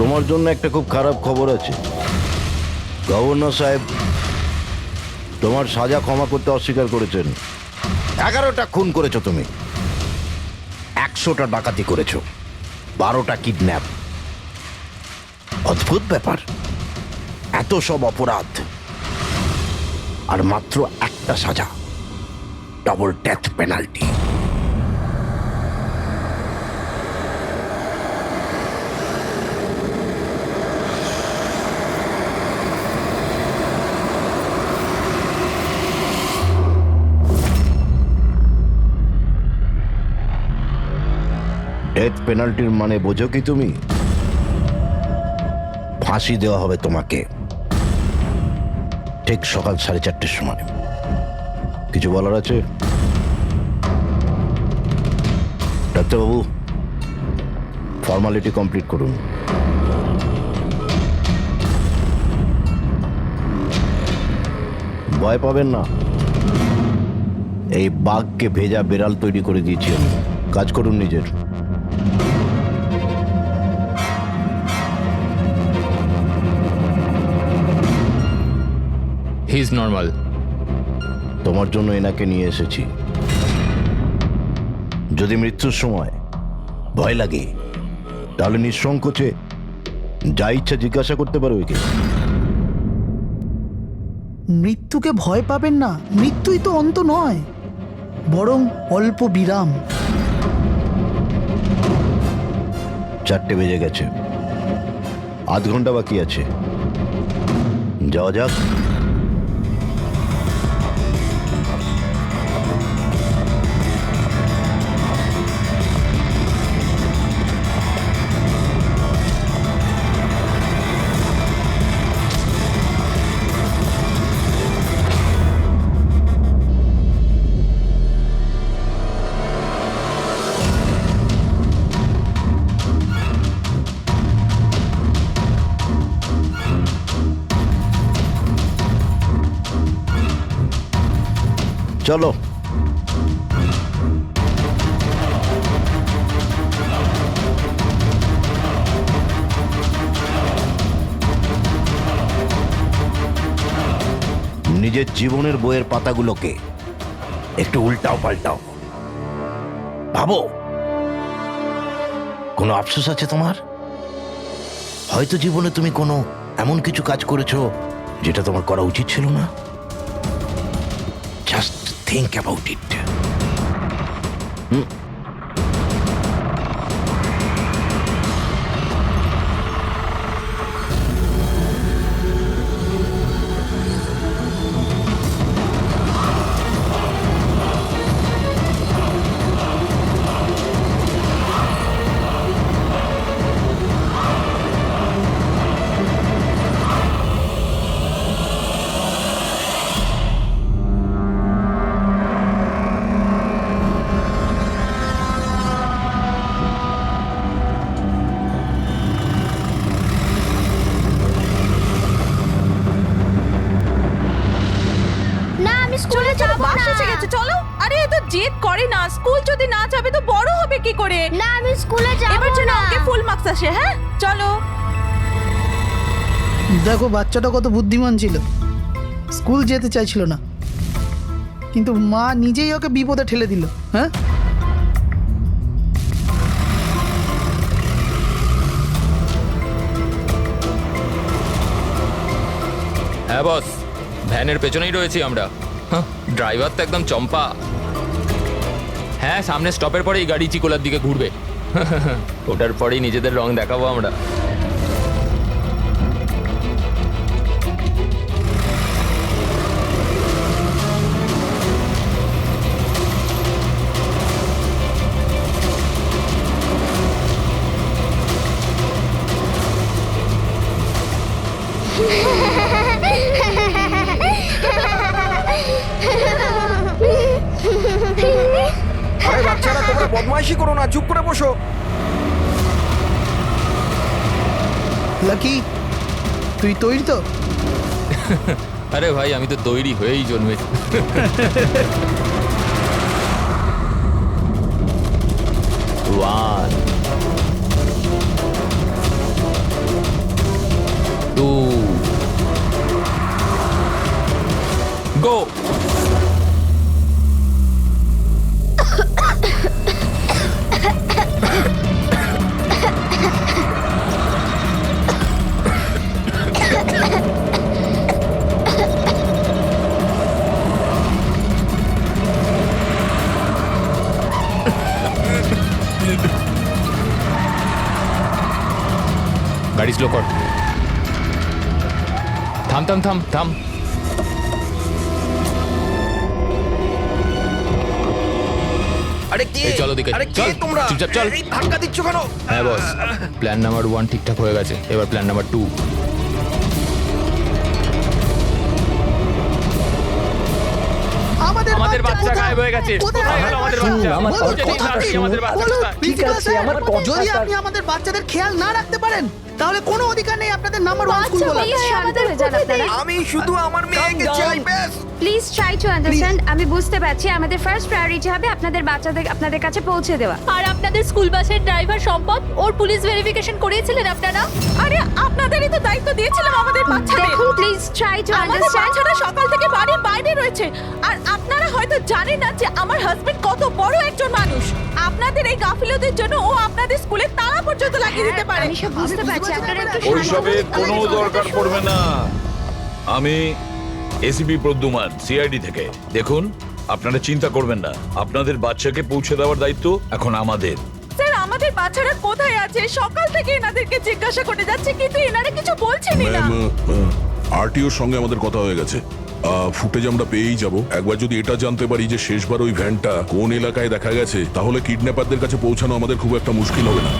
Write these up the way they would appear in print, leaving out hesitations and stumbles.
তোমার জন্য একটা খুব খারাপ খবর আছে। গভর্নর সাহেব তোমার সাজা ক্ষমা করতে অস্বীকার করেছেন। 11টা খুন করেছো তুমি, 100টা ডাকাতি করেছো, 12টা কিডন্যাপ। অদ্ভুত ব্যাপার, এত সব অপরাধ আর মাত্র একটা সাজা, ডবল ডেথ পেনাল্টি। ডেথ পেনাল্টির মানে বোঝো কি তুমি? ফাঁসি দেওয়া হবে তোমাকে ঠিক সকাল 4:30টার সময়। কিছু বলার আছে? ডাক্তারবাবু, ফর্মালিটি কমপ্লিট করুন। ভয় পাবেন না, এই বাঘকে ভেজা বেড়াল তৈরি করে দিয়েছি আমি। কাজ করুন নিজের। He is normal. তোমার জন্য এনাকে নিয়ে এসেছি। যদি মৃত্যুর সময় ভয় লাগে তাহলে নিঃসংকোচে যা ইচ্ছা জিজ্ঞাসা করতে পারো একে। মৃত্যুকে ভয় পাবেন না, মৃত্যুই তো অন্ত নয়, বরং অল্প বিরাম। 4টে বেজে গেছে, আধ ঘন্টা বাকি আছে, যাওয়া যাক। চলো। নিজের জীবনের বইয়ের পাতাগুলোকে একটু উল্টাও পাল্টাও, ভাবো কোনো আফসোস আছে তোমার? হয়তো জীবনে তুমি কোনো এমন কিছু কাজ করেছো যেটা তোমার করা উচিত ছিল না। Just think about it. স্কুলে যাব না। বাস এসে গেছে, চলো। আরে এ তো জেদ করে না, স্কুল যদি না যাবে তো বড় হবে কি করে? না আমি স্কুলে যাব না। এবার যেন ওকে ফুল মার্কস আসে। হ্যাঁ চলো। দেখো বাচ্চাটা কত বুদ্ধিমান ছিল, স্কুল যেতে চাইছিল না, কিন্তু মা নিজেই ওকে বিপদে ঠেলে দিল। হ্যাঁ, হ্যাঁ বস, ভ্যানের পেছনেই রয়েছি আমরা। ড্রাইভার তো একদম চম্পা। হ্যাঁ, সামনে স্টপের পরেই গাড়ি চিকোলার দিকে ঘুরবে। ওটার পরেই নিজেদের রং দেখাবো আমরা। আরে বাচ্চারা, তোমরা বদমাইশি করো না, চুপ করে বসো। লাকি, তুই তৈরি তো? আরে ভাই, আমি তো তৈরি হয়েই জন্মেছি। One. গাড়ি স্লো কর। থাম থাম থাম থাম। আরে কে এই চলো দিকে, আরে কে চল, তোমরা চুপচাপ চল। এই ধাক্কা দিচ্ছ কেন? হ্যাঁ বস, প্ল্যান নাম্বার 1 ঠিকঠাক হয়ে গেছে, এবার প্ল্যান নাম্বার 2। আমাদের বাচ্চা কোথায়? গায়েব হয়ে গেছে। কোথায়? কোথায় গেল আমাদের বাচ্চা? আমার বলুন, কথাটা যদি শুনুন। আমাদের বাচ্চা বলুন, কোথায়? ঠিক প্রিন্সিপাল আছে, স্যার, আমার কথাটা- যদি আপনি আমাদের বাচ্চাদের খেয়াল না রাখতে পারেন তাহলে কোনো অধিকার নেই আপনাদের নাম্বার 1 স্কুল বলার। প্লিজ শান্ত হয়ে যান আপনারা। আমি শুধু আমার মেয়েকে down. চাই ব্যাস। Please try to understand. আমি বুঝতে পারছি আমাদের ফার্স্ট প্রায়োরিটি হবে আপনাদের বাচ্চাদের আপনাদের কাছে পৌঁছে দেওয়া। আর আপনাদের স্কুল বাসের ড্রাইভার সম্পদ ওর পুলিশ ভেরিফিকেশন করিয়েছিলেন আপনারা? আরে আপনাদেরই তো দায়িত্ব দিয়েছিলাম আমাদের বাচ্চাদের। দেখুন প্লিজ ট্রাই টু আমাদের আন্ডারস্ট্যান্ড। বাচ্চারা সকাল থেকে বাড়ির বাইরে রয়েছে আর আপনারা হয়তো জানেন না যে আমার হাজবেন্ড কত বড় একজন মানুষ। আপনাদের এই গাফিলতির জন্য ও আপনাদের স্কুলে তালা পর্যন্ত লাগিয়ে দিতে পারে। আমি সব বুঝতে পারছি, আপনারা একটু শান্ত ওইসবের হন। কোনো দরকার পড়বে না। আমি এসিপি প্রদ্যুমান, সিআইডি থেকে। দেখুন, আপনারা চিন্তা করবেন না, আপনাদের বাচ্চাকে পৌঁছে দেওয়ার দায়িত্ব এখন আমাদের। স্যার আমাদের বাচ্চারা কোথায় আছে? সকাল থেকে এনাদেরকে জিজ্ঞাসা করে যাচ্ছে কিন্তু এনারা কিছু বলছেনই না। আরটিওর সঙ্গে আমাদের কথা হয়ে গেছে। ফুটেজ আমরা পেয়েই যাব। একবার যদি এটা জানতে পারি যে শেষবার ওই ভ্যানটা কোন এলাকায় দেখা গেছে, তাহলে কিডন্যাপারদের কাছে পৌঁছানো আমাদের খুব একটা মুশকিল হবে না।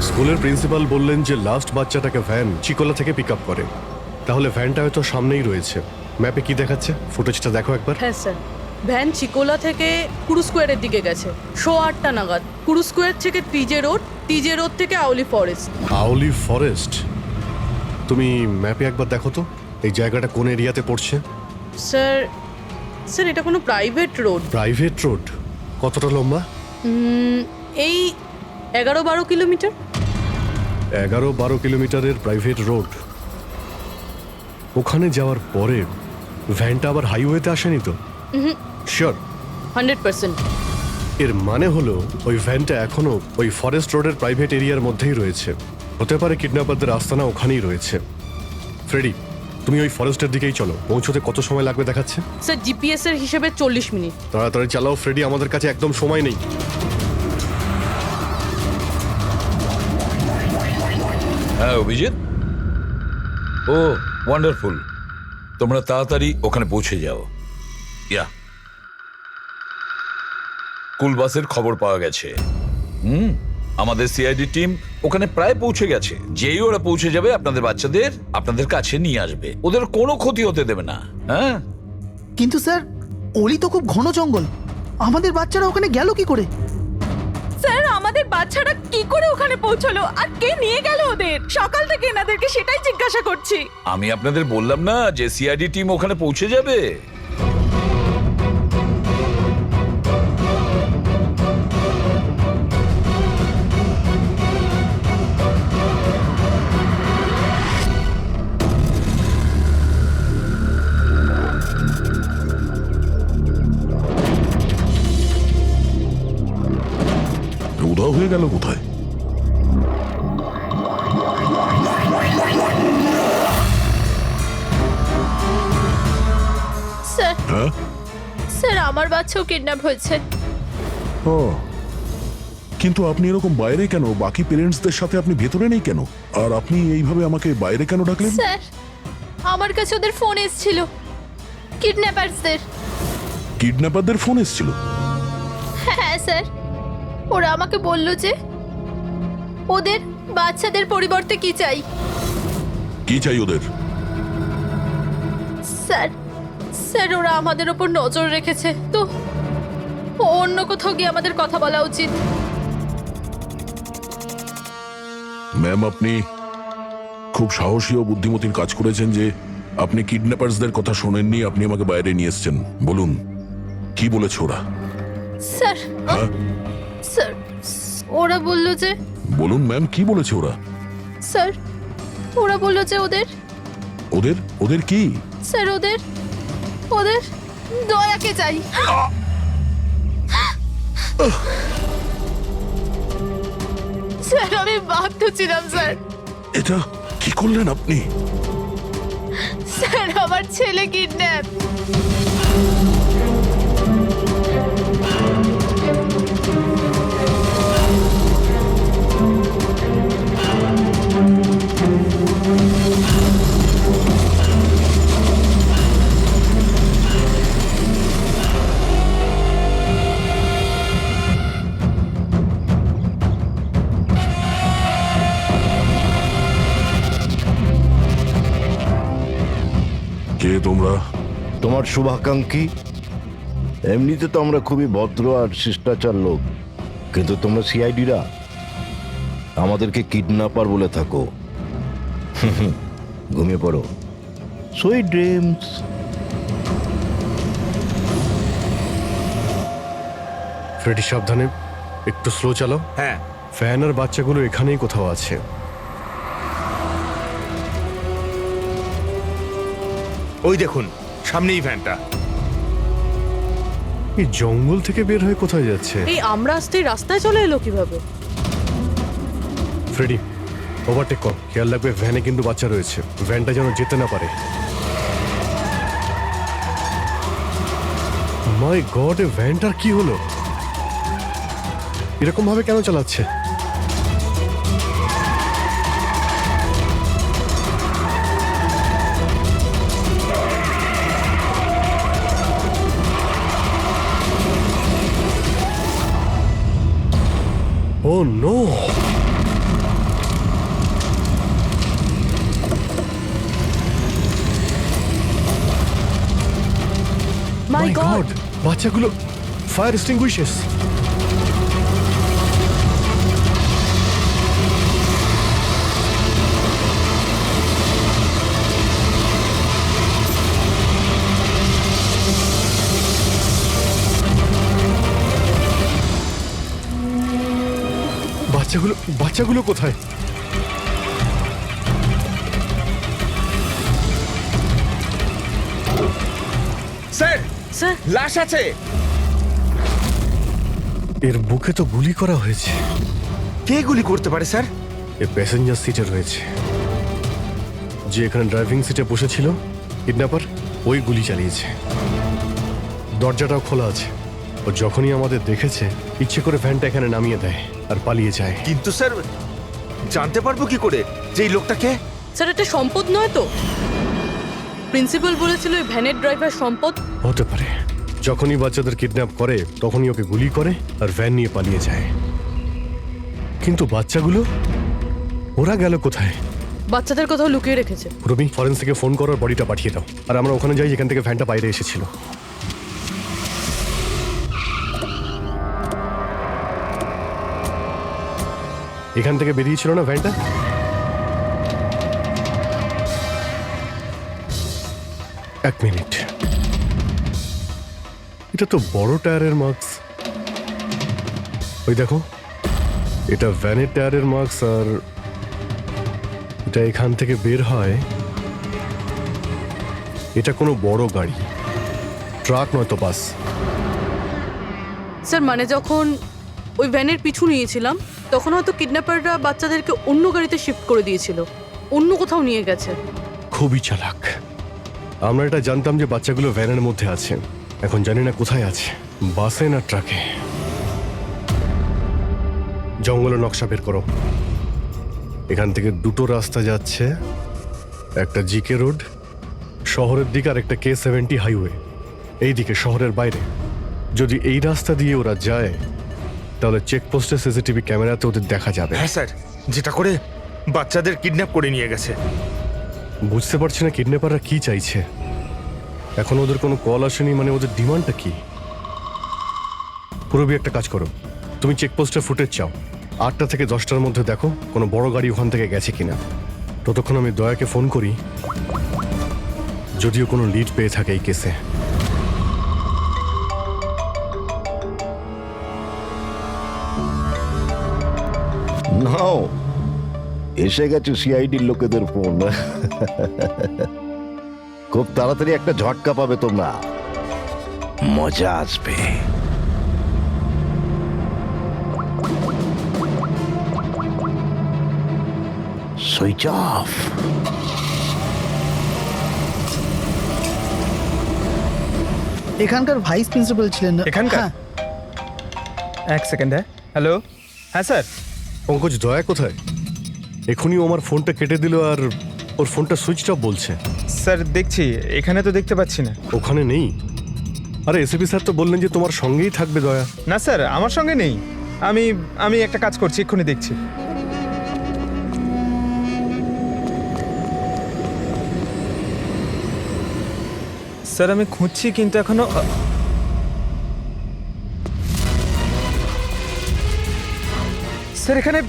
স্কুলের প্রিন্সিপাল বললেন যে লাস্ট বাচ্চাটাকে ভ্যান চিকোলা থেকে পিক আপ করে, তাহলে ভ্যানটা হয়তো সামনেই রয়েছে। ম্যাপে কি দেখাচ্ছে? ফুটেজটা দেখো একবার। হ্যাঁ স্যার, ভ্যান চিকোলা থেকে কুরু স্কোয়ারের দিকে গেছে 8:30 নাগাদ। কুরু স্কোয়ার থেকে টিজে রোড থেকে আউলি ফরেস্ট। আউলি ফরেস্ট? তুমি ম্যাপে একবার দেখো তো এই জায়গাটা কোন এরিয়াতে পড়ছে। স্যার স্যার এটা কোনো প্রাইভেট রোড। Private road? কতটা লম্বা? এই 11-12 কিলোমিটার। 11-12 কিলোমিটারের প্রাইভেট রোড। ওখানে যাওয়ার পরে ভ্যানটা আবার হাইওয়েতে আসেনি তো? শিওর? 100%। এর মানে হলো ওই ভ্যানটা এখনো ওই ফরেস্ট রোডের প্রাইভেট এরিয়ার মধ্যেই রয়েছে। হতে পারে কিডন্যাপারদের আস্তানা ওখানেই রয়েছে। ফ্রেডি, তুমি ওই ফরেস্টের দিকেই চলো। পৌঁছতে কত সময় লাগবে দেখাচ্ছে? স্যার জিপিএস এর হিসেবে 40 মিনিট। তাড়াতাড়ি চালাও ফ্রেডি, আমাদের কাছে একদম সময় নেই। হ্যাঁ অভিজিৎ, ও ওয়ান্ডারফুল। তোমরা তাড়াতাড়ি ওখানে পৌঁছে যাও। ইয়া, স্কুল বাসের খবর পাওয়া গেছে। আমাদের সিআইডি টিম ওখানে প্রায় পৌঁছে গেছে। যেই ওরা পৌঁছে যাবে আপনাদের বাচ্চাদের আপনাদের কাছে নিয়ে আসবে। ওদের কোনো ক্ষতি হতে দেবে না। হ্যাঁ, কিন্তু স্যার ওলি তো খুব ঘন জঙ্গল, আমাদের বাচ্চারা ওখানে গেল কি করে? স্যার আমাদের বাচ্চারা কি করে ওখানে পৌঁছলো আর কে নিয়ে গেল ওদের? সকাল থেকে এনাদেরকে সেটাই জিজ্ঞাসা করছি। আমি আপনাদের বললাম না যে সিআইডি টিম ওখানে পৌঁছে যাবে। উধাও হয়ে গেল কোথায়? স্যার হ্যাঁ? স্যার আমার বাচ্চাও কিডন্যাপ হয়েছে। ও, কিন্তু আপনি এরকম বাইরে কেন? বাকি পেরেন্টসদের সাথে আপনি ভেতরে নেই কেন? আর আপনি এইভাবে আমাকে বাইরে কেন ডাকলেন? স্যার আমার কাছে ওদের ফোন এসেছিল, কিডন্যাপারসদের। কিডন্যাপারদের ফোন এসেছিল? হ্যাঁ স্যার, ওরা আমাকে বলল যে ওদের বাচ্চাদের পরিবর্তে কি চাই। কি চাই ওদের? স্যার স্যার ওরা আমাদের ওপর নজর রেখেছে, তো অন্য কোথাও গিয়ে আমাদের কথা বলা উচিত। ম্যাম, আপনি খুব সাহসী ও বুদ্ধিমতীর কাজ করেছেন যে আপনি কিডন্যাপারসদের কথা শোনেননি, আপনি আমাকে বাইরে নিয়ে এসেছেন। বলুন কি বলেছে ওরা? স্যার হ্যাঁ স্যার ওরা বলল যে, বলুন ম্যাম, কি বলেছে ওরা? স্যার ওরা বলল যে ওদের ওদের ওদের কি? স্যার ওদের ওদের দয়াকে চাই। স্যার আমি বাধ্য ছিলাম স্যার। এটা কি করলেন আপনি? স্যার আমার ছেলে কিডন্যাপ। কে তোমরা? তোমার শুভাকাঙ্ক্ষী। এমনিতে তো আমরা খুবই ভদ্র আর শিষ্টাচার লোক, কিন্তু তোমরা সিআইডিরা আমাদেরকে কিডন্যাপার বলে থাকো। ঘুমিয়ে পড়ো, সুইট ড্রিমস। ফ্রেডি সাবধানে, একটু স্লো চালাও। হ্যাঁ ফ্যান আর বাচ্চাগুলো এখানেই কোথাও আছে। ওই দেখুন সামনেই ভ্যানটা। এই জঙ্গল থেকে বের হয়ে কোথায় যাচ্ছে? এই আমরা আসতেই রাস্তায় চলে এলো কিভাবে? ফ্রেডি, ওভারটেক কর, খেয়াল রাখবে ভ্যানে কিন্তু বাচ্চা রয়েছে, ভ্যানটা যেন যেতে না পারে। মাই গড, এ ভ্যানটার কি হলো? এরকম ভাবে কেন চালাচ্ছে? ও নো! মাই গড! বাচ্চাগুলো ফায়ার এক্সটিংগুইশার্স। বাচ্চাগুলো কোথায়? স্যার স্যার, লাশ আছে। এর বুকে তো গুলি করা হয়েছে। কে গুলি করতে পারে স্যার? এ প্যাসেঞ্জার সিটে রয়েছে। যে এখানে ড্রাইভিং সিটে বসেছিল কিডন্যাপার, ওই গুলি চালিয়েছে। দরজাটাও খোলা আছে। ও যখনই আমাদের দেখেছে ইচ্ছে করে ভ্যানটা এখানে নামিয়ে দেয় আর পালিয়ে যায়। কিন্তু স্যার জানতে পারবো কি করে যে এই লোকটাকে? স্যার এটা সম্পদ নয় তো? প্রিন্সিপাল বলেছিল এই ভ্যানের ড্রাইভার সম্পদ। হতে পারে। যখনই বাচ্চাদের কিডন্যাপ করে তখনই ওকে গুলি করে আর ভ্যান নিয়ে পালিয়ে যায়। কিন্তু বাচ্চাগুলো, ওরা গেল কোথায়? বাচ্চাদের কোথাও লুকিয়ে রেখেছে। রবি, ফরেন্সিকে ফোন করার বডিটা পাঠিয়ে দাও, আর আমরা ওখানে যাই যেখান থেকে ভ্যানটা বাইরে এসেছিল। এখান থেকে বেরিয়েছিল না ভ্যানটা? এক মিনিট, এটা তো বড় টায়ারের মার্কস। ওই দেখো, এটা ভ্যানের টায়ারের মার্কস, আর এটা এখান থেকে বের হয়। এটা কোনো বড় গাড়ি, ট্রাক নয়তো বাস। স্যার মানে যখন ওই ভ্যানের পিছু নিয়েছিলাম তখন হয়তো কিডন্যাপাররা বাচ্চাদেরকে অন্য গাড়িতে শিফট করে দিয়েছিল, অন্য কোথাও নিয়ে গেছে। খুবই চালাক। আমরা এটা জানতাম যে বাচ্চাগুলো ভ্যানের মধ্যে আছে, এখন জানি না কোথায় আছে, বাসে না ট্রাকে। জঙ্গলের নকশা বের করো। এখান থেকে দুটো রাস্তা যাচ্ছে, একটা জিকে রোড শহরের দিকে আর একটা K70 হাইওয়ে এই দিকে শহরের বাইরে। যদি এই রাস্তা দিয়ে ওরা যায় তাহলে চেকপোস্টে সিসিটিভি ক্যামেরাতে ওদের দেখা যাবে। হ্যাঁ স্যার, যেটা করে বাচ্চাদের কিডন্যাপ করে নিয়ে গেছে। বুঝতে পারছি না কিডন্যাপাররা কি চাইছে। এখন ওদের কোনো কল আসেনি, মানে ওদের ডিমান্ডটা কি? পুরবি, একটা কাজ করো, তুমি চেকপোস্টের ফুটেজ চাও, 8টা থেকে 10টার মধ্যে দেখো কোনো বড় গাড়ি ওখান থেকে গেছে কিনা। ততক্ষণ আমি দয়াকে ফোন করি, যদিও কোনো লিড পেয়ে থাকে এই কেসে। নাও, এসে গেছে সিআইডির লোকেদের ফোন। খুব তাড়াতাড়ি একটা ঝটকা পাবে তোমরা, মজা আসবে। Switch off. এখানকার ভাইস প্রিন্সিপাল ছিলেন না? এখানকার? হ্যাঁ। এক সেকেন্ড। হ্যালো, হ্যাঁ স্যার। পঙ্কজ, দয়া কোথায়? এখনই ও আমার ফোনটা কেটে দিল আর ওর ফোনটা সুইচ অফ বলছে। স্যার দেখছি, এখানে তো দেখতে পাচ্ছি না। ওখানে নেই? আরে এসপি স্যার তো বললেন যে তোমার সঙ্গেই থাকবে দয়া। না স্যার, আমার সঙ্গে নেই। আমি একটা কাজ করছি, এক্ষুনি দেখছি। স্যার আমি খুঁজছি কিন্তু এখনো স্যার এখানে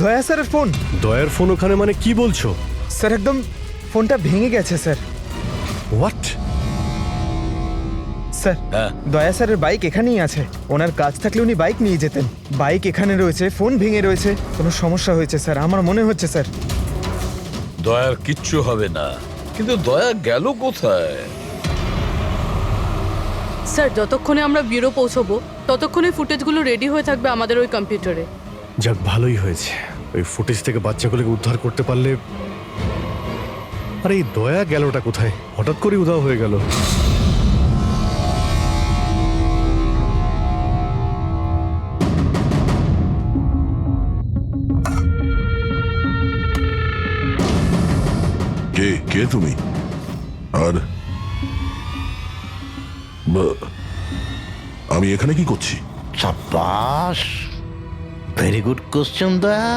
দয়া স্যারের ফোন। দয়ার ফোন ওখানে মানে কি বলছো? স্যার একদম ফোনটা ভেঙে গেছে স্যার। হোয়াট? স্যার হ্যাঁ। দয়া স্যারের বাইক এখানেই আছে। ওনার কাজ থাকলে উনি বাইক নিয়ে যেতেন। বাইক এখানে রয়েছে, ফোন ভেঙে রয়েছে, কোনো সমস্যা হয়েছে স্যার আমার মনে হচ্ছে স্যার। দয়ার কিচ্ছু হবে না, কিন্তু দয়া গেল কোথায়? স্যার যতক্ষণে আমরা ব্যুরো পৌঁছবো ততক্ষণে ফুটেজগুলো রেডি হয়ে থাকবে আমাদের ওই কম্পিউটারে। যাক ভালোই হয়েছে, ওই ফুটেজ থেকে বাচ্চাগুলোকে উদ্ধার করতে পারলে। আরে এই দয়া গেলটা কোথায়? হঠাৎ করে উধাও হয়ে গেল। কে কে তুমি? আর আমি এখানে কি করছি? সাব্বাস, ভেরি গুড কোশ্চেন দয়া।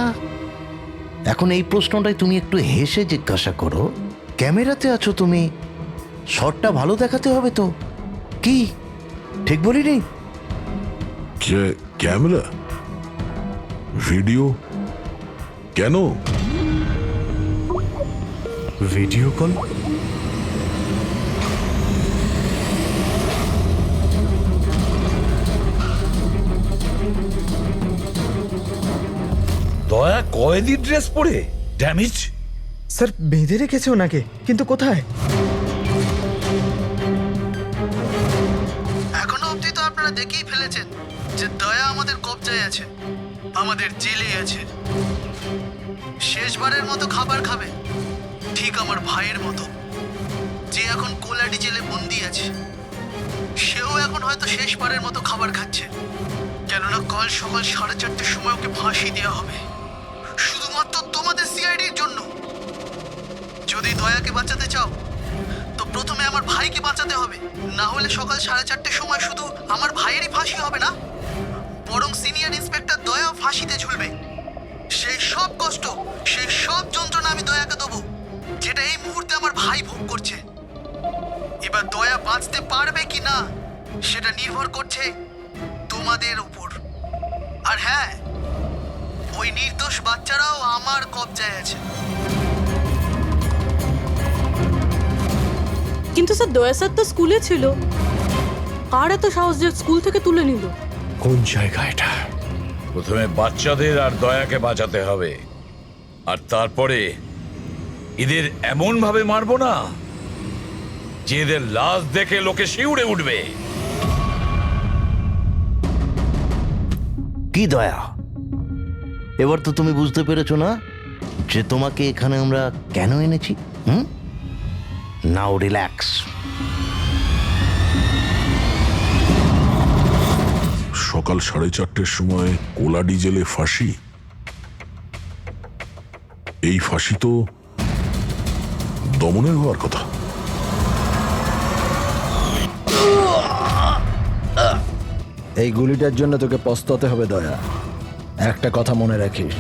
এখন এই প্রশ্নটাই তুমি একটু হেসে জিজ্ঞাসা করো। ক্যামেরাতে আছো তুমি, শটটা ভালো দেখাতে হবে তো। কি ঠিক বলিনি? ক্যামেরা, ভিডিও, কেন? Video call? দয়া কয়েদি ড্রেস পরে ড্যামেজ। স্যার বেঁধে রেখেছে ওনাকে, কিন্তু কোথায়? এখনো অবধি তো আপনারা দেখেই ফেলেছেন যে দয়া আমাদের কবজায় আছে, আমাদের জেলে আছে। শেষবারের মতো খাবার খাবে, ঠিক আমার ভাইয়ের মতো, যে এখন কোলাডি জেলে বন্দি আছে। সেও এখন হয়তো শেষবারের মতো খাবার খাচ্ছে, কেননা কাল সকাল 4:30টার সময় ওকে ফাঁসি দেওয়া হবে, শুধুমাত্র তোমাদের সিআইডির জন্য। যদি দয়াকে বাঁচাতে চাও তো প্রথমে আমার ভাইকে বাঁচাতে হবে, না হলে সকাল 4:30টার সময় শুধু আমার ভাইয়েরই ফাঁসি হবে না, বরং সিনিয়র ইন্সপেক্টর দয়াও ফাঁসিতে ঝুলবে। সেই সব কষ্ট, সেই সব যন্ত্রণা আমি দয়াকে দেবো, যেটা এই মুহূর্তে আমার ভাই ভোগ করছে। এবার দয়া বাঁচতে পারবে কি না সেটা নির্ভর করছে তোমাদের উপর। আর হ্যাঁ, ওই নির্দোষ বাচ্চারাও আমার কবজায় আছে। কিন্তু স্যার দয়া স্যার তো স্কুলে ছিল, কার এত সাহস যে স্কুল থেকে তুলে নিল? কোন জায়গা এটা? প্রথমে বাচ্চাদের আর দয়াকে বাঁচাতে হবে, আর তারপরে এদের এমন ভাবে মারবো না যে এদের লাশ দেখে লোকে শিউরে উঠবে। কি দয়া, এবার তো তুমি বুঝতে পেরেছো না যে তোমাকে এখানে আমরা কেন এনেছি? নাও রিল্যাক্স। সকাল 4:30টার সময় কোলাডি জেলে ফাঁসি। এই ফাঁসি তো দমনের হওয়ার কথা। এই গুলিটার জন্য তোকে পস্তাতে হবে দয়া। একটা কথা মনে রাখিস,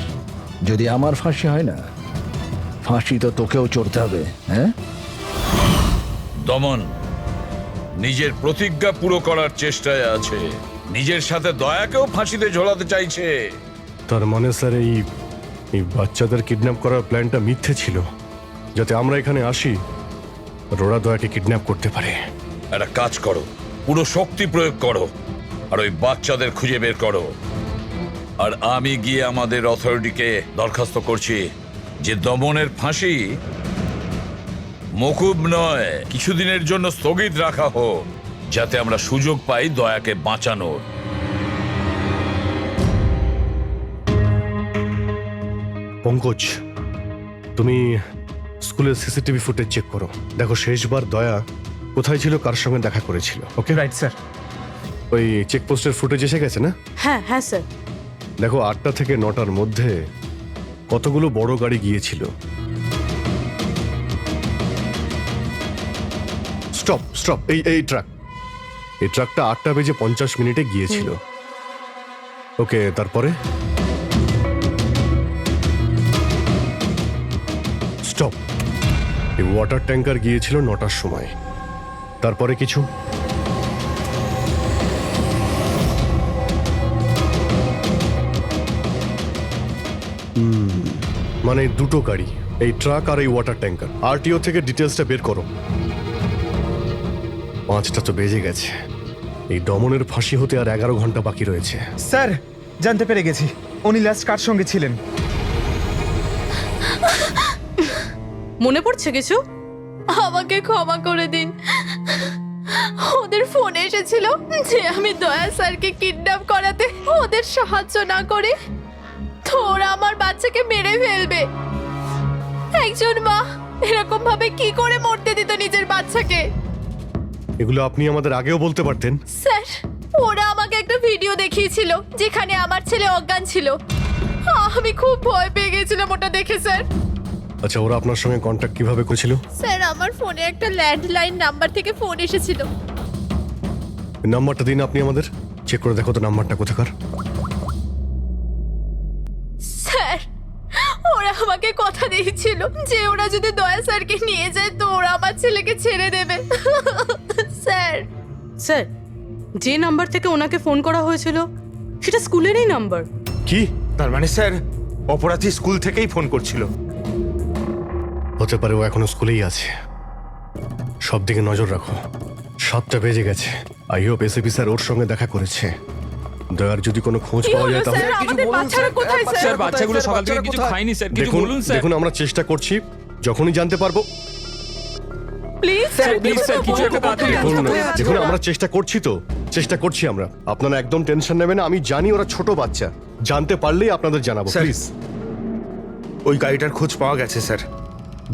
যদি আমার ফাঁসি হয় না, ফাঁসি তো তোকেও চড়তে হবে। হ্যাঁ, দমন নিজের প্রতিজ্ঞা পুরো করার চেষ্টায় আছে, নিজের সাথে দয়াকেও ফাঁসিতে ঝোলাতে চাইছে। তার মানে স্যার এই বাচ্চাদের কিডন্যাপ করার প্ল্যানটা মিথ্যে ছিল, যাতে আমরা এখানে আসি আর ওরা দয়াকে কিডন্যাপ করতে পারে। একটা কাজ করো, পুরো শক্তি প্রয়োগ করো আর ওই বাচ্চাদের খুঁজে বের করো। আর আমি গিয়ে আমাদের অথরিটিকে দরখাস্ত করছি যে দমনের ফাঁসি মকুব নয়, কিছুদিনের জন্য স্থগিত রাখা হোক, যাতে আমরা সুযোগ পাই দয়াকে বাঁচানোর। পঙ্কজ, তুমি স্কুলের সিসিটিভি ফুটেজ চেক করো, দেখো শেষবার দয়া কোথায় ছিল, কার সঙ্গে দেখা করেছিল। Okay right sir. ওই চেকপোস্টের ফুটেজ এসে গেছে না? হ্যাঁ হ্যাঁ স্যার। দেখো 8টা থেকে 9টার মধ্যে কতগুলো বড় গাড়ি গিয়েছিল। স্টপ স্টপ, এই ট্রাকটা 8:50 গিয়েছিল। ওকে, তারপরে স্টপ, এই ওয়াটার ট্যাঙ্কার গিয়েছিল 9টার সময়। তারপরে কিছু? মানে দুটো গাড়ি, এই ট্রাক আর এই ওয়াটার ট্যাঙ্কার। আরটিও থেকে ডিটেলসটা বের করো। 5টা তো বেজে গেছে। এই দমনের ফাঁসি হতে আর 11 ঘন্টা বাকি রয়েছে। স্যার জানতে পেরে গেছি উনি লাস্ট কার সঙ্গে ছিলেন। মনে পড়ছে কিছু? আমাকে ক্ষমা করে দিন। ওদের ফোন এসেছিল যে আমি দয়া স্যারকে কিডন্যাপ করাতে ওদের সাহায্য না করে তো ওরা আমার বাচ্চাকে মেরে ফেলবে। একজন মা এরকম ভাবে কি করে মরতে দিত নিজের বাচ্চাকে? এগুলো আপনি আমাদের আগেও বলতে পারতেন। স্যার ওরা আমাকে একটা ভিডিও দেখিয়েছিল যেখানে আমার ছেলে অজ্ঞান ছিল। আমি খুব ভয় পেয়ে গেছিলাম ওটা দেখে স্যার। আচ্ছা, ওরা আপনার সঙ্গে কন্ট্যাক্ট কিভাবে করেছিল? স্যার আমার ফোনে একটা ল্যান্ডলাইন নাম্বার থেকে ফোন এসেছিল। নাম্বারটা দিন আপনি আমাদের, চেক করে দেখো তো নাম্বারটা কোথাকার। স্যার ওরা আমাকে কথা দিয়েছিল যে ওরা যদি দয়া স্যারকে নিয়ে যায় তো ওরা আমার ছেলেকে ছেড়ে দেবে। স্যার স্যার, যে নাম্বার থেকে ওনাকে ফোন করা হয়েছিল সেটা স্কুলেরই নাম্বার। কি? তার মানে স্যার অপরাধী স্কুল থেকেই ফোন করছিল। হতে পারে ও এখনো স্কুলেই আছে। সব দিকে নজর রাখো। 7টা বেজে গেছে। আই হোপ এসিপি স্যার ওর সঙ্গে দেখা করেছে। দয়ার যদি কোনো খোঁজ কি পাওয়া হলো যায় তাহলে স্যার? আমাদের বাচ্চারা কোথায় স্যার? স্যার বাচ্চাগুলো সকাল থেকে কিছু খায়নি স্যার, কিছু দেখুন বলুন স্যার। দেখুন আমরা চেষ্টা করছি, যখনই জানতে পারবো। প্লিজ স্যার প্লিজ স্যার কিছু একটা তাড়াতাড়ি দেখুন করুন। দেখুন আমরা চেষ্টা করছি তো, চেষ্টা করছি আমরা। আপনারা একদম টেনশন নেবেন না। আমি জানি ওরা ছোট বাচ্চা, জানতে পারলেই আপনাদের জানাবো। স্যার। প্লিজ। ওই গাড়িটার খোঁজ পাওয়া গেছে sir.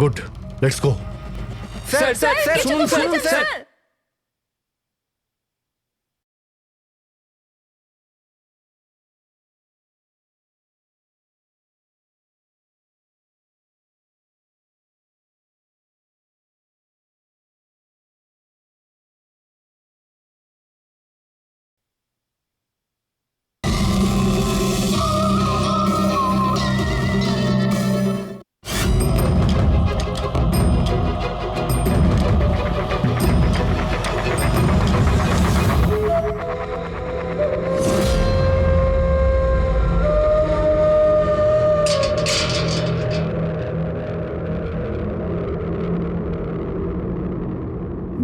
Good, let's go. Sir sir কিছু শুনুন তো শুনুন বলছেন, স্যার। স্যার।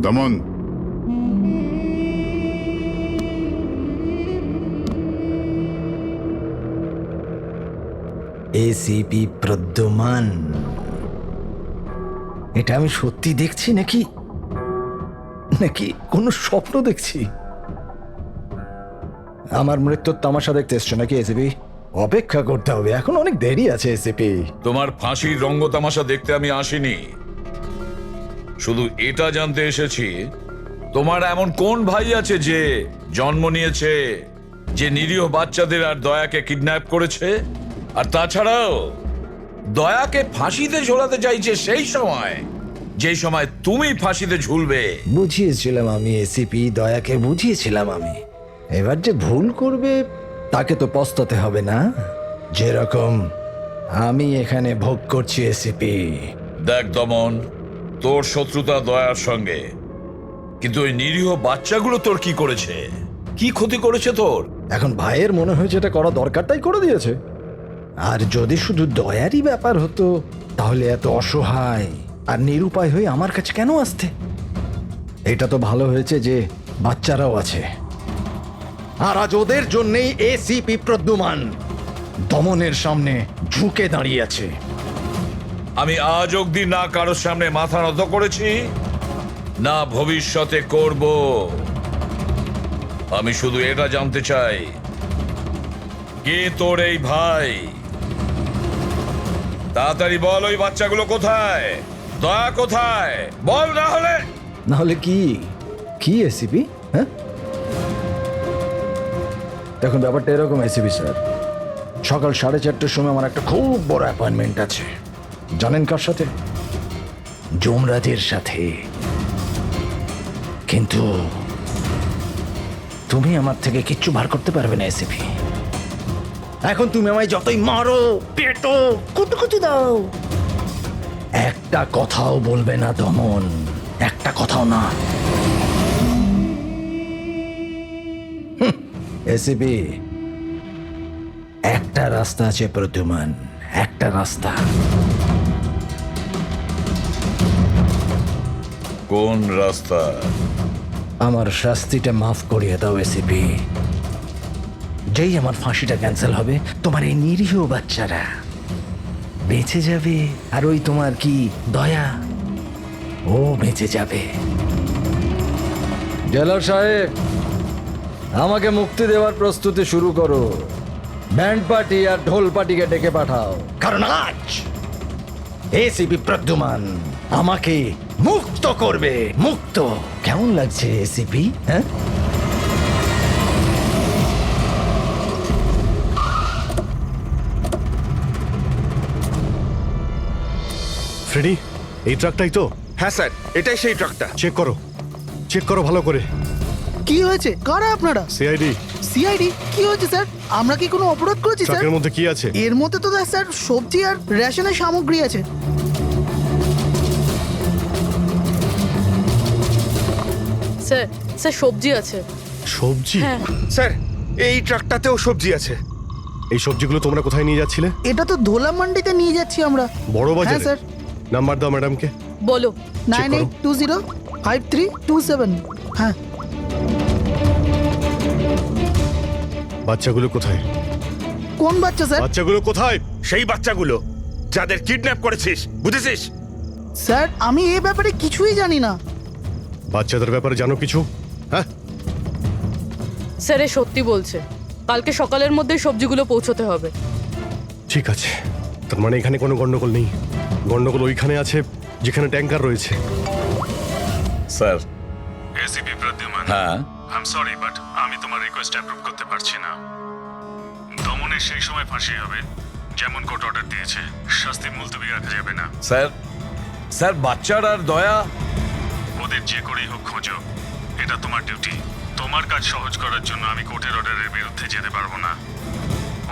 দমন, এসিপি প্রদ্যুমান, এটা আমি সত্যি দেখছি নাকি নাকি কোনো স্বপ্ন দেখছি? আমার মৃত্যুর তামাশা দেখতে এসছো নাকি এসিপি? অপেক্ষা করতে হবে, এখন অনেক দেরি আছে এসিপি। তোমার ফাঁসির রঙ্গতামাশা দেখতে আমি আসিনি, শুধু এটা জানতে এসেছি তোমার এমন কোন ভাই আছে যে জন্ম নিয়েছে, যে নিরীহ বাচ্চাদের আর দয়াকে কিডন্যাপ করেছে, আর তাছাড়াও দয়াকে ফাঁসিতে ঝোলাতে চাইছে সেই সময় যেই সময় তুমি ফাঁসিতে ঝুলবে। বুঝিয়েছিলাম আমি এসিপি, দয়াকে বুঝিয়েছিলাম আমি। এবার যে ভুল করবে তাকে তো পস্তাতে হবে না, যেরকম আমি এখানে ভোগ করছি এসিপি। দেখ দমন, তোর শত্রুতা দয়ার সঙ্গে, কিন্তু ওই নিরীহ বাচ্চাগুলো তোর কি করেছে, কি ক্ষতি করেছে তোর? এখন ভাইয়ের মনে হয়েছে এটা করা দরকার তাই করে দিয়েছে। আর যদি শুধু দয়ারই ব্যাপার হতো তাহলে এত অসহায় আর নিরুপায় হয়ে আমার কাছে কেন আসতে? এটা তো ভালো হয়েছে যে বাচ্চারাও আছে, আর আজ ওদের জন্যই এসিপি প্রদ্যুমান দমনের সামনে ঝুঁকে দাঁড়িয়ে আছে। আমি আজ অব্দি না কারোর সামনে মাথা নত করেছি, না ভবিষ্যতে করব। আমি শুধু এটা জানতে চাই, কে তোর এই ভাই? তাড়াতাড়ি বল, ওই বাচ্চাগুলো কোথায়? দয়া কোথায়? বল, না হলে কি কি এসিপি? হ্যাঁ দেখুন ব্যাপারটা এরকম এসিপি স্যার, সকাল 4:30টার সময় আমার একটা খুব বড় অ্যাপয়েন্টমেন্ট আছে। জানেন কার সাথে? যমরাজের সাথে। কিন্তু তুমি আমার থেকে কিচ্ছু বার করতে পারবে না এসিপি। এখন তুমি আমায় যতই মারো, পেটো, কুটুকুটু দাও, একটা কথাও বলবে না দমন, একটা কথাও না। এসিপি, একটা রাস্তা আছে প্রদ্যুমান, একটা রাস্তা। কোন রাস্তা? আমার শাস্তিটা মাফ করিয়ে দাও এসিপি। যেই আমার ফাঁসিটা ক্যান্সেল হবে, তোমার এই নিরীহ বাচ্চারা বেঁচে যাবে, আর ওই তোমার কি দয়া, ও বেঁচে যাবে। জেলার সাহেব, আমাকে মুক্তি দেওয়ার প্রস্তুতি শুরু করো। ব্যান্ড পার্টি আর ঢোল পার্টিকে ডেকে পাঠাও, কারণ আজ এসিপি প্রদ্যুমান আমাকে মুক্ত করবে। মুক্ত কেমন লাগছে এসিপি? হ্যাঁ, ফ্রেডি, এই ট্রাকটাই তো? হ্যাঁ স্যার, এটাই সেই ট্রাকটা। চেক করো ভালো করে। কি হয়েছে? কারা আপনারা? সিআইডি। সিআইডি? কি হয়েছে স্যার? আমরা কি কোনো অপরাধ করেছি স্যার? ট্রাকের মধ্যে কি আছে? এর মধ্যে তো স্যার সবজি আর রেশনের সামগ্রী আছে। স্যার স্যার সবজি আছে। সবজি? হ্যাঁ। স্যার, এই ট্রাকটাতেও সবজি আছে। এই সবজিগুলো তোমরা কোথায় নিয়ে যাচ্ছিলে? এটা তো ধোলা মান্ডিতে নিয়ে যাচ্ছি আমরা। বড় হ্যাঁ বাজারে? স্যার। নাম্বার দাও ম্যাডামকে। বলো। 98205327। হ্যাঁ। বাচ্চাগুলো কোথায়? কোন বাচ্চা স্যার? বাচ্চাগুলো কোথায়? সেই বাচ্চাগুলো যাদের কিডন্যাপ করেছিস, বুঝেছিস? স্যার, আমি এই ব্যাপারে কিছুই জানি না। বাচ্চাদের ব্যাপারে জানো কিছু? হ্যাঁ, স্যার এ সত্যি বলছে। কালকে সকালের মধ্যে সবজিগুলো পৌঁছতে হবে। ঠিক আছে। তার মানে এখানে কোনো গন্ডগোল নেই। গন্ডগোল ওইখানে আছে যেখানে ট্যাঙ্কার রয়েছে। স্যার। এসিপি প্রদ্যুমান, হ্যাঁ, আই এম সরি বাট আমি তোমার রিকোয়েস্ট অ্যাপ্রুভ করতে পারছি না। দমনের সেই সময় ফাঁসি হবে যেমন কোর্ট অর্ডার দিয়েছে। শাস্তি মুলতবি রাখা যাবে না। স্যার বাচ্চার আর দয়া, ওদের যে করেই হোক খোঁজো, এটা তোমার ডিউটি। তোমার কাজ সহজ করার জন্য আমি কোর্টের অর্ডারের বিরুদ্ধে যেতে পারবো না।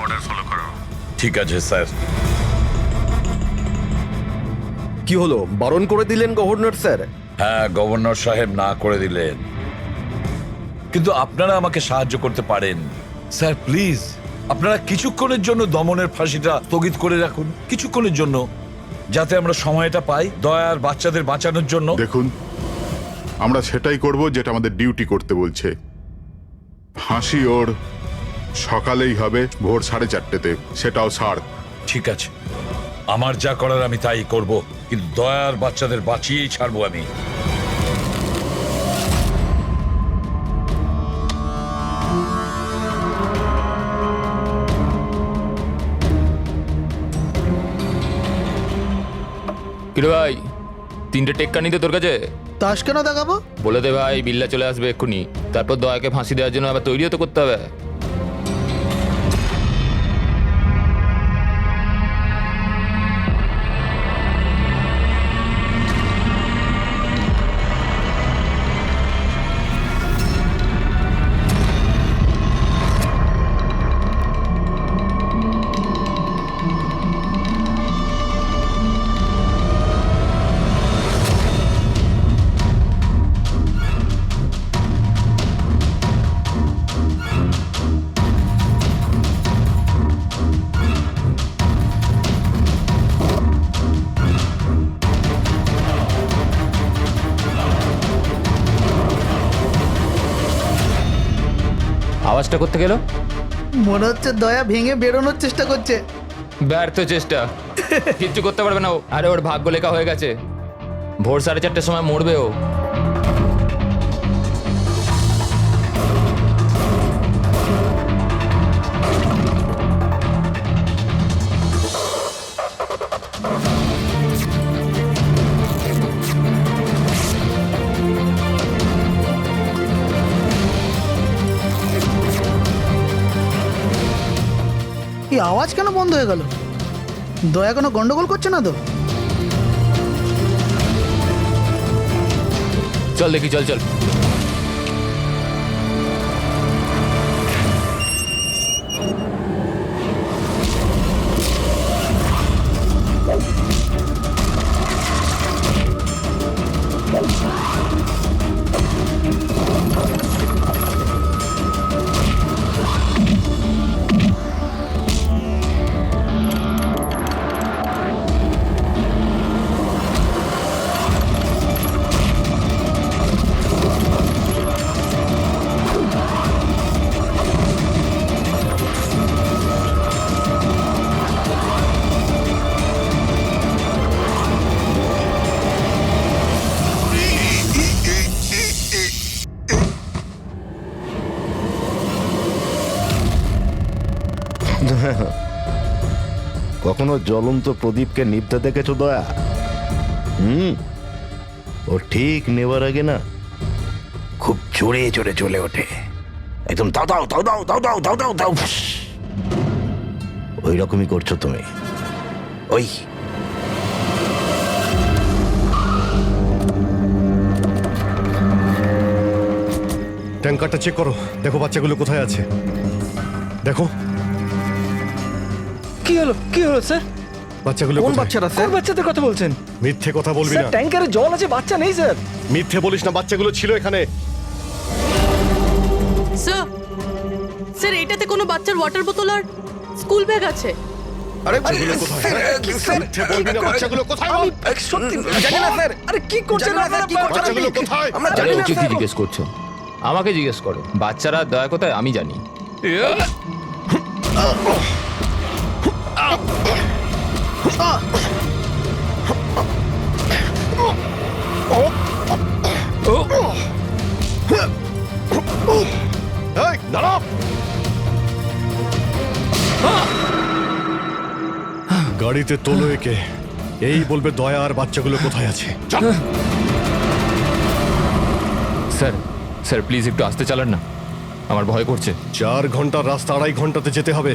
অর্ডার ফলো করো। ঠিক আছে স্যার। কি হলো, বারণ করে দিলেন গভর্নর স্যার? হ্যাঁ, গভর্নর সাহেব না করে দিলেন, কিন্তু আপনারা আমাকে সাহায্য করতে পারেন। স্যার প্লিজ, আপনারা কিছুক্ষণের জন্য দমনের ফাঁসিটা স্থগিত করে রাখুন, কিছুক্ষণের জন্য, যাতে আমরা সময়টা পাই দয়ার বাচ্চাদের বাঁচানোর জন্য। দেখুন, আমরা সেটাই করব যেটা আমাদের ডিউটি করতে বলছে। ফাঁসি ওর সকালেই হবে, ভোর 4:30-তে, সেটাও ছাড়। ঠিক আছে, আমার যা করার আমি তাই করব, কিন্তু দয়ার বাচ্চাদের বাঁচিয়েই ছাড়বো আমি। কিরে ভাই, 3টে টেক্কা নিতে তোর কাছে? তাস কেন দেখাবো? বলে দে ভাই, বিল্লা চলে আসবে এক্ষুনি। তারপর দয়াকে ফাঁসি দেওয়ার জন্য আবার তৈরিও তো করতে হবে। আওয়াজটা করতে গেল, মনে হচ্ছে দয়া ভেঙে বেরোনোর চেষ্টা করছে। ব্যর্থ চেষ্টা, কিচ্ছু করতে পারবে না ও। আরে ওর ভাগ্য লেখা হয়ে গেছে, ভোর 4:30-র সময় মরবে ও। এই আওয়াজ কেন বন্ধ হয়ে গেল? দয়া কোনো গন্ডগোল করছে না তো? চল দেখি, চল চল। কখনো জ্বলন্ত প্রদীপকে নিভতে দেখেছো দয়া? ও ঠিক নেবার আগে না খুব জোরে জোরে চলে ওঠে, একদম দাও দাও দাও দাও দাও দাও দাও দাও দাও। ওই রকমই করছো তুমি। ওই ট্যাঙ্কারটা চেক করো, দেখো বাচ্চাগুলো কোথায় আছে। দেখো কি হলো কি হলো স্যার? বাচ্চাগুলো কোন কোথায়? বাচ্চারা স্যার? কোন বাচ্চাদের কথা বলছেন? মিথ্যে কথা বলবি স্যার না। ট্যাঙ্কারে জল আছে, বাচ্চা নেই স্যার। মিথ্যে বলিস না, বাচ্চাগুলো ছিল এখানে। স্যার স্যার এইটাতে কোনো বাচ্চার ওয়াটার বোতল আর স্কুল ব্যাগ আছে। আরে বাচ্চাগুলো কোথায়? মিথ্যে বলবি না, বাচ্চাগুলো কোথায় বল? সত্যি জানি না স্যার। আরে কি করছেন আপনারা? কি করছেন? বাচ্চাগুলো কোথায়? আমরা আরে জানি না ওকে কি স্যার। জিজ্ঞেস করছো? আমাকে জিজ্ঞেস করো। বাচ্চারা দয়া কোথায় আমি জানি। এই দাঁড়াও। গাড়িতে তোলো একে, এই বলবে দয়া আর বাচ্চাগুলো কোথায় আছে। স্যার স্যার প্লিজ একটু আস্তে চালান না, আমার ভয় করছে। 4 ঘন্টার রাস্তা 2.5 ঘন্টাতে যেতে হবে।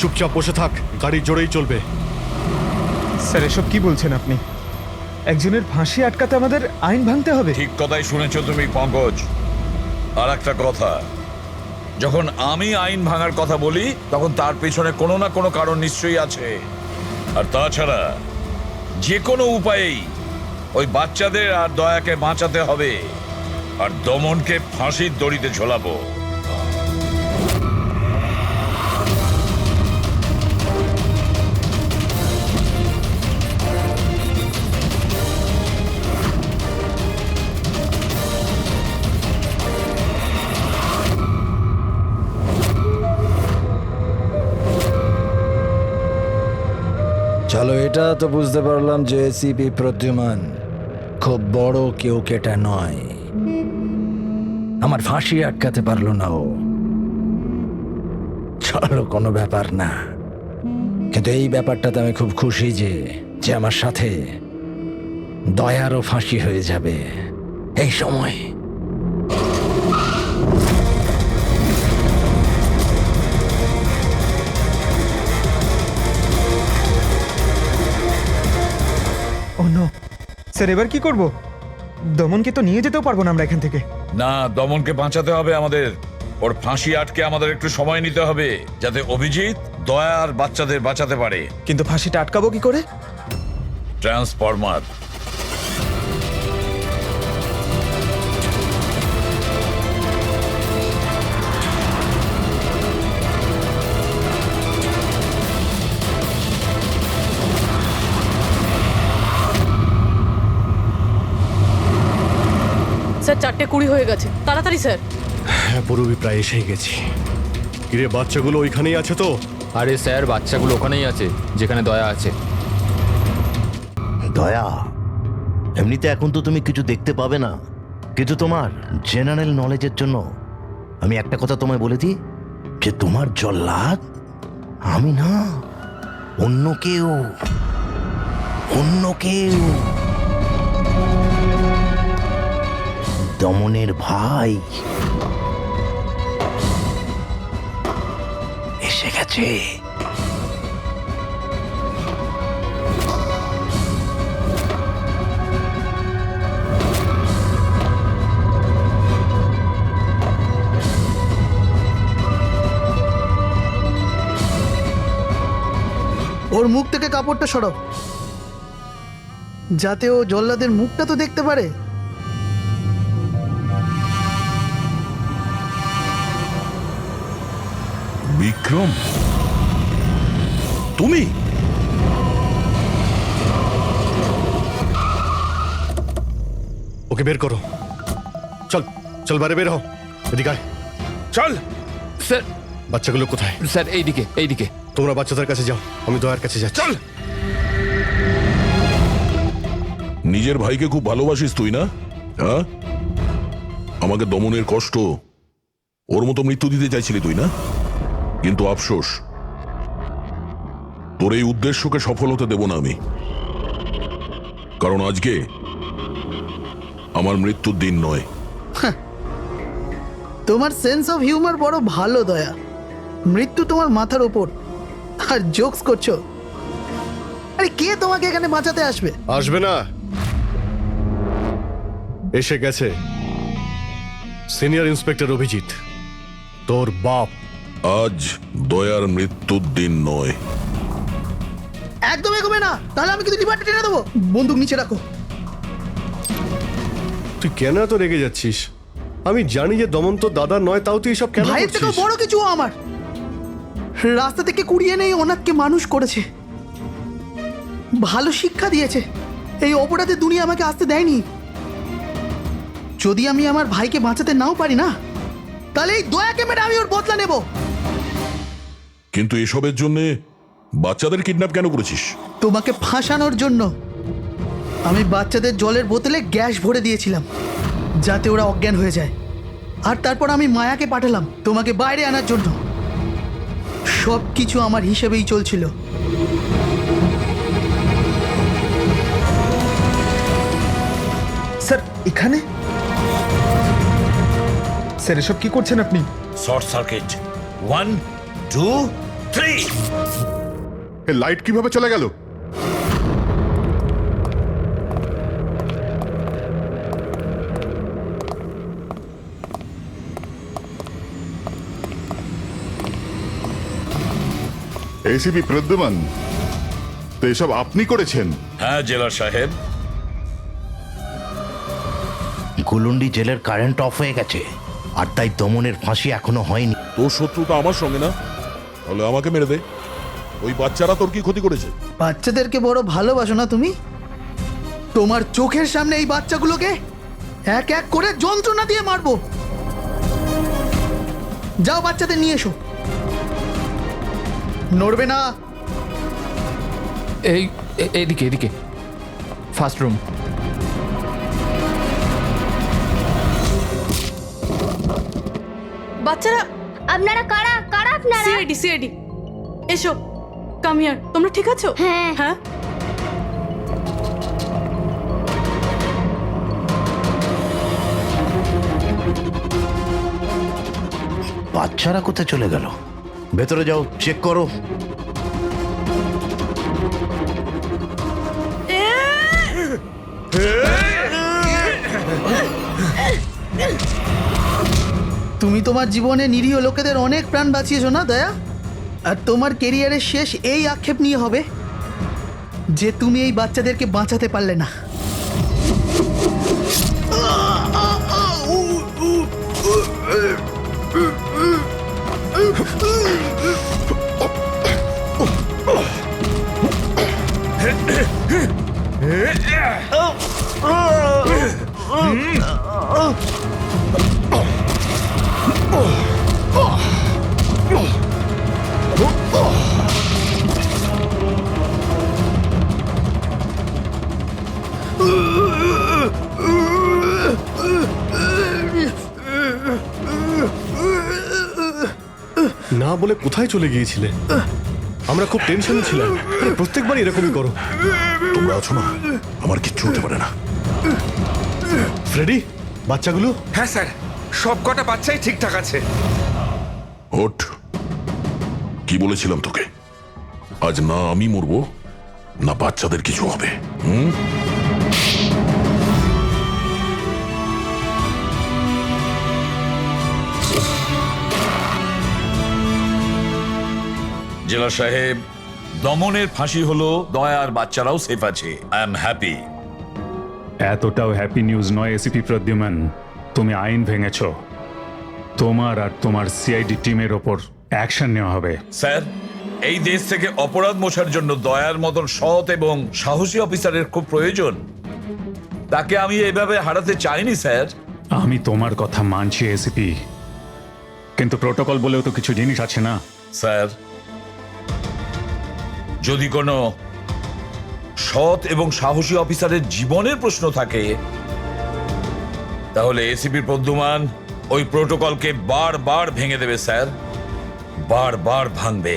চুপচাপ বসে থাক, গাড়ি জোরেই চলবে। স্যার এসব কি বলছেন আপনি? একজনের ফাঁসি আটকাতে আমাদের আইন ভাঙতে হবে? ঠিক কথাই শুনেছো তুমি পঙ্কজ। আর একটা কথা, যখন আমি আইন ভাঙার কথা বলি তখন তার পেছনে কোনো না কোনো কারণ নিশ্চয়ই আছে। আর তাছাড়া যে কোনো উপায়েই ওই বাচ্চাদের আর দয়াকে বাঁচাতে হবে, আর দমনকে ফাঁসির দড়িতে ঝোলাবো। চলো, এটা তো বুঝতে পারলাম যে এসিপি প্রদ্যুমান খুব বড় কেউ কেটা নয়। আমার ফাঁসি আটকাতে পারলো না ও। চলো, কোনো ব্যাপার না। কিন্তু এই ব্যাপারটাতে আমি খুব খুশি যে যে আমার সাথে দয়ারও ফাঁসি হয়ে যাবে এই সময়। ও নো স্যার, এবার কি করব? দমনকে তো নিয়ে যেতেও পারবো না আমরা এখান থেকে। না, দমনকে বাঁচাতে হবে আমাদের। ওর ফাঁসি আটকে আমাদের একটু সময় নিতে হবে, যাতে অভিজিৎ দয়া আর বাচ্চাদের বাঁচাতে পারে। কিন্তু ফাঁসিটা আটকাবো কি করে? ট্রান্সফরমার। স্যার 4:20 হয়ে গেছে, তাড়াতাড়ি স্যার। হ্যাঁ, পুরোপুরি প্রায় এসেই গেছি। কিরে, বাচ্চাগুলো ওইখানেই আছে তো? আরে স্যার বাচ্চাগুলো ওখানেই আছে যেখানে দয়া আছে। দয়া, এমনিতে এখন তো তুমি কিছু দেখতে পাবে না, কিন্তু তোমার জেনারেল নলেজের জন্য আমি একটা কথা তোমায় বলে দিই, যে তোমার জল্লাদ আমি না, অন্য কেউ। অন্য কেউ। দমনের ভাই এসে গেছে। ওর মুখ থেকে কাপড়টা সরাও, যাতে ও জল্লাদের মুখটা তো দেখতে পারে। বিক্রম, তুমি? ওকে বের করো। চল চল, বাইরে বের হও। এদিকে আয়। চল। স্যার বাচ্চাগুলো কোথায়? স্যার এইদিকে এইদিকে। তোমরা বাচ্চাদের কাছে যাও, আমি দয়ার কাছে যাচ্ছি। চল। নিজের ভাইকে খুব ভালোবাসিস তুই না? হ্যাঁ, আমাকে দমনের কষ্ট, ওর মতো মৃত্যু দিতে চাইছিলি তুই না? কিন্তু আফসোস, তোর এই উদ্দেশ্যকে সফল হতে দেব না আমি, কারণ আজকে আমার মৃত্যুর দিন নয়। তোমার সেন্স অফ হিউমার বড় ভালো দয়া। মৃত্যু তোমার মাথার ওপর আর জোকস করছো। আরে কে তোমাকে এখানে বাঁচাতে আসবে? আসবে না, এসে গেছে সিনিয়র ইন্সপেক্টর অভিজিৎ, তোর বাপ। আজ দয়ার মৃত্যুর দিন নয়। একদম এগোবে না, তাহলে আমি কিন্তু ডিপার্টমেন্টে টেনে দেবো। বন্দুক নিচে রাখো। তুই কেন এত রেগে যাচ্ছিস? আমি জানি যে দমন তোর দাদা নয়, তাও তুই এসব কেন ভাইয়ের থেকে করছিস? বড় কিছু ও আমার। রাস্তা থেকে কুড়িয়ে নেই ওনাকে মানুষ করেছে, ভালো শিক্ষা দিয়েছে। এই অপরাধের দুনিয়া আমাকে আসতে দেয়নি। যদি আমি আমার ভাইকে বাঁচাতে নাও পারি না, তাহলে এই দয়াকে মেরে আমি ওর বদলা নেব। কিন্তু এসবের জন্য বাচ্চাদের কিডন্যাপ কেন করেছিস? তোমাকে ফাঁসানোর জন্য। আমি বাচ্চাদের জলের বোতলে গ্যাস ভরে দিয়েছিলাম যাতে ওরা অজ্ঞান হয়ে যায়, আর তারপর আমি মায়াকে পাঠালাম তোমাকে বাইরে আনার জন্য। সব কিছু আমার হিসেবেই চলছিল। স্যার এখানে? স্যার এসব কি করছেন আপনি? Short circuit 1 2 3। এ লাইট কিভাবে চলে গেল? এসিপি প্রদ্যুমান, তো এসব আপনি করেছেন? হ্যাঁ জেলার সাহেব। গুলুন্ডি জেলের কারেন্ট অফ হয়ে গেছে, আর তাই দমনের ফাঁসি এখনো হয়নি। তোর শত্রুতা আমার সঙ্গে না, তাহলে আমাকে মেরে দে। ওই বাচ্চারা তোর কি ক্ষতি করেছে? বাচ্চাদেরকে বড় ভালোবাসো না তুমি? তোমার চোখের সামনে এই বাচ্চাগুলোকে এক এক করে যন্ত্রণা দিয়ে মারবো। যাও বাচ্চাদের নিয়ে এসো। নড়বে না। এদিকে এদিকে, ফার্স্ট রুম। বাচ্চারা, আপনারা কারা কারা আপনারা? সিআইডি সিআইডি, এসো, কাম হিয়ার। তোমরা ঠিক আছো? হ্যাঁ। হ্যাঁ। বাচ্চারা কোথায় চলে গেল? ভেতরে যাও, চেক করো। তুমি তোমার জীবনে নিরীহ লোকেদের অনেক প্রাণ বাঁচিয়েছো না দয়া? আর তোমার কেরিয়ারের শেষ এই আক্ষেপ নিয়ে হবে যে তুমি এই বাচ্চাদেরকে বাঁচাতে পারলে না। না বলে কোথায় চলে গিয়েছিলে? আমরা খুব টেনশনে ছিলাম। আরে প্রত্যেকবার এরকমই করো। তোমরা আছো না, আমার কিচ্ছু হতে পারে না। ফ্রেডি, বাচ্চাগুলো? হ্যাঁ স্যার, সব কটা বাচ্চাই ঠিকঠাক আছে। ওঠ, কি বলেছিলাম তোকে? আজ না আমি মরবো, না বাচ্চাদের কিছু হবে। জেলা সাহেব, দমনের ফাঁসি হলো, দয়ার বাচ্চারাও সেফ আছে। I am happy. এতটাও হ্যাপি নিউজ নয় এসিপি প্রদ্যুমান। তুমি আইন ভেঙেছ, তোমার আর তোমার সিআইডি টিমের ওপর অ্যাকশন নেওয়া হবে। স্যার, এই দেশ থেকে অপরাধ মোছার জন্য দয়ার মতন সৎ এবং সাহসী অফিসারের খুব প্রয়োজন। তাকে আমি এইভাবে হারাতে চাইনি স্যার। আমি তোমার কথা মানছি এসিপি, কিন্তু প্রোটোকল বলেও তো কিছু জিনিস আছে না? স্যার, যদি কোনো সৎ এবং সাহসী অফিসারের জীবনের প্রশ্ন থাকে, তাহলে এসিপি প্রদ্যুমান ওই প্রোটোকলকে বারবার ভেঙে দেবে স্যার, বারবার ভাঙবে।